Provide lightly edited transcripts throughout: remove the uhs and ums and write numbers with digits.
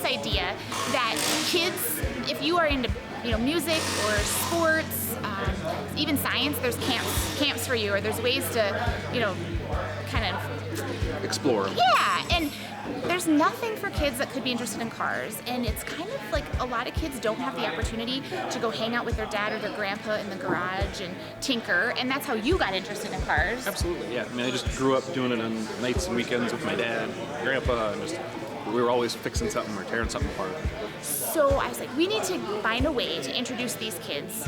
this idea that kids, if you are into music or sports, even science, there's camps for you, or there's ways to kind of explore. Yeah, and there's nothing for kids that could be interested in cars, and it's kind of like a lot of kids don't have the opportunity to go hang out with their dad or their grandpa in the garage and tinker, and that's how you got interested in cars. Absolutely, yeah. I mean, I just grew up doing it on nights and weekends with my dad, grandpa, and we were always fixing something or tearing something apart. So I was like, we need to find a way to introduce these kids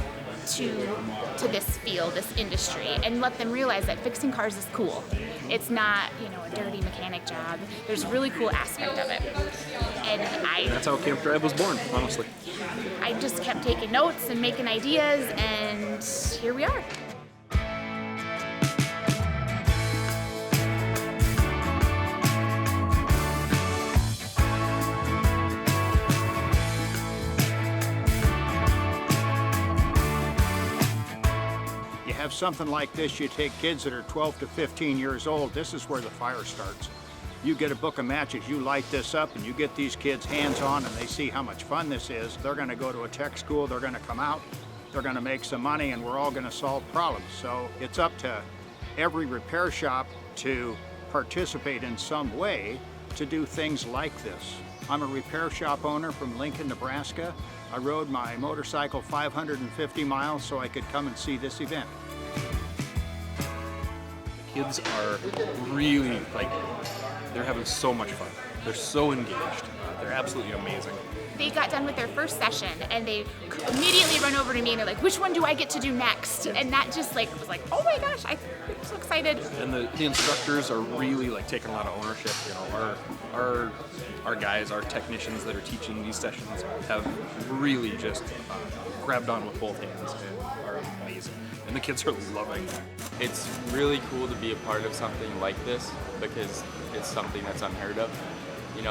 to this field, this industry, and let them realize that fixing cars is cool. It's not, a dirty mechanic job. There's a really cool aspect of it. And that's how Camp Drive was born, honestly. I just kept taking notes and making ideas, and here we are. Have something like this, you take kids that are 12 to 15 years old, this is where the fire starts. You get a book of matches, you light this up, and you get these kids hands-on and they see how much fun this is. They're gonna go to a tech school, they're gonna come out, they're gonna make some money, and we're all gonna solve problems. So it's up to every repair shop to participate in some way to do things like this. I'm a repair shop owner from Lincoln, Nebraska. I rode my motorcycle 550 miles so I could come and see this event. Kids are really, they're having so much fun. They're so engaged. They're absolutely amazing. They got done with their first session and they immediately run over to me and they're like, which one do I get to do next? And that just was like, oh my gosh, I'm so excited. And the instructors are really taking a lot of ownership. Our guys, our technicians that are teaching these sessions have really just grabbed on with both hands and are amazing. And the kids are loving it. It's really cool to be a part of something like this because it's something that's unheard of.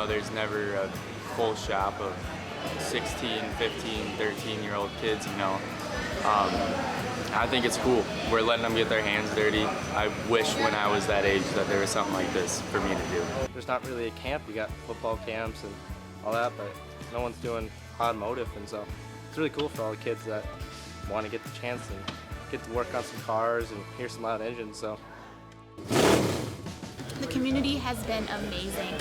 There's never a full shop of 16, 15, 13-year-old kids, I think it's cool. We're letting them get their hands dirty. I wish when I was that age that there was something like this for me to do. There's not really a camp. You got football camps and all that, but no one's doing automotive, and so it's really cool for all the kids that want to get the chance and get to work on some cars and hear some loud engines. So the community has been amazing.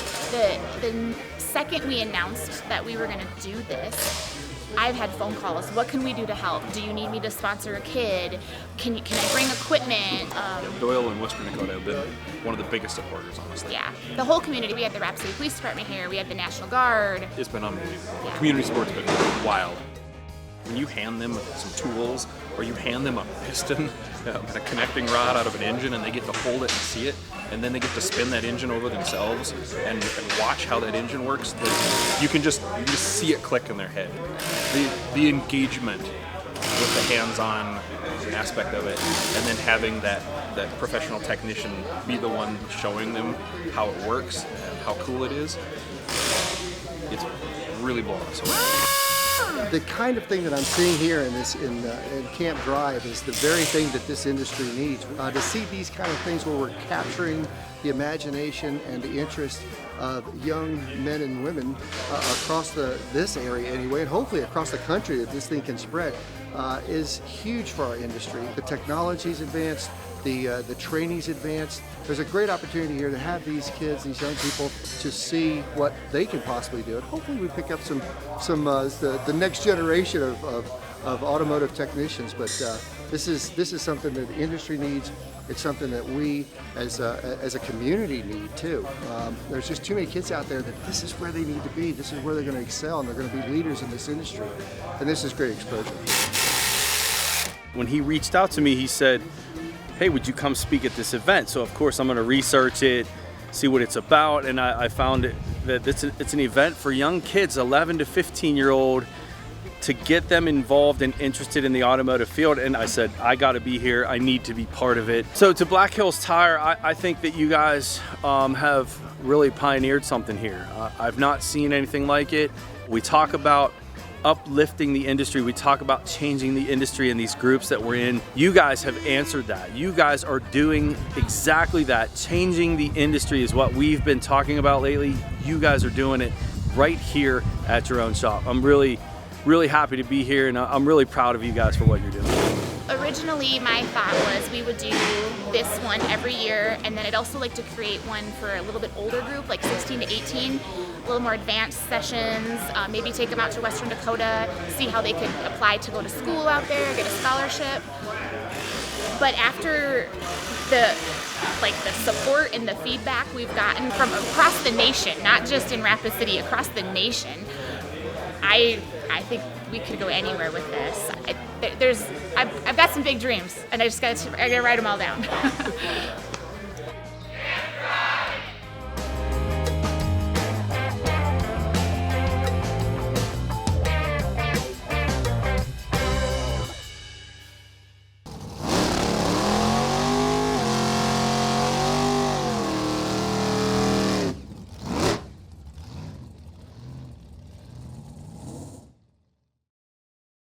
The second we announced that we were going to do this, I've had phone calls. What can we do to help? Do you need me to sponsor a kid? Can I bring equipment? Doyle and Western Dakota have been one of the biggest supporters, honestly. Yeah, the whole community. We had the Rapid City Police Department here. We had the National Guard. It's been unbelievable. Yeah. Community support's been wild. When you hand them some tools, or you hand them a piston and a connecting rod out of an engine, and they get to hold it and see it, and then they get to spin that engine over themselves and watch how that engine works, you can just see it click in their head. The engagement with the hands-on aspect of it, and then having that professional technician be the one showing them how it works and how cool it is, it's really blowing us away. The kind of thing that I'm seeing here in Camp Drive is the very thing that this industry needs. To see these kind of things where we're capturing the imagination and the interest of young men and women across this area anyway, and hopefully across the country that this thing can spread, is huge for our industry. The technology's advanced, the training's advanced. There's a great opportunity here to have these kids, these young people, to see what they can possibly do. And hopefully we pick up the next generation of automotive technicians. But this is something that the industry needs. It's something that we as a community need too. There's just too many kids out there that this is where they need to be. This is where they're going to excel, and they're going to be leaders in this industry. And this is great exposure. When he reached out to me, he said, hey, would you come speak at this event? So of course I'm going to research it, see what it's about, and I found that it's an event for young kids, 11 to 15-year-old, to get them involved and interested in the automotive field. And I said, I got to be here. I need to be part of it. So to Black Hills Tire, I think that you guys have really pioneered something here. I've not seen anything like it. We talk about uplifting the industry. We talk about changing the industry in these groups that we're in. You guys have answered that. You guys are doing exactly that. Changing the industry is what we've been talking about lately. You guys are doing it. right here at your own shop. I'm really happy to be here, and I'm really proud of you guys for what you're doing. Originally, my thought was we would do this one every year, and then I'd also like to create one for a little bit older group, like 16 to 18, a little more advanced sessions, maybe take them out to Western Dakota, see how they could apply to go to school out there, get a scholarship. But after the support and the feedback we've gotten from across the nation, not just in Rapid City, across the nation, I think we could go anywhere with this. I've got some big dreams, and I gotta write them all down.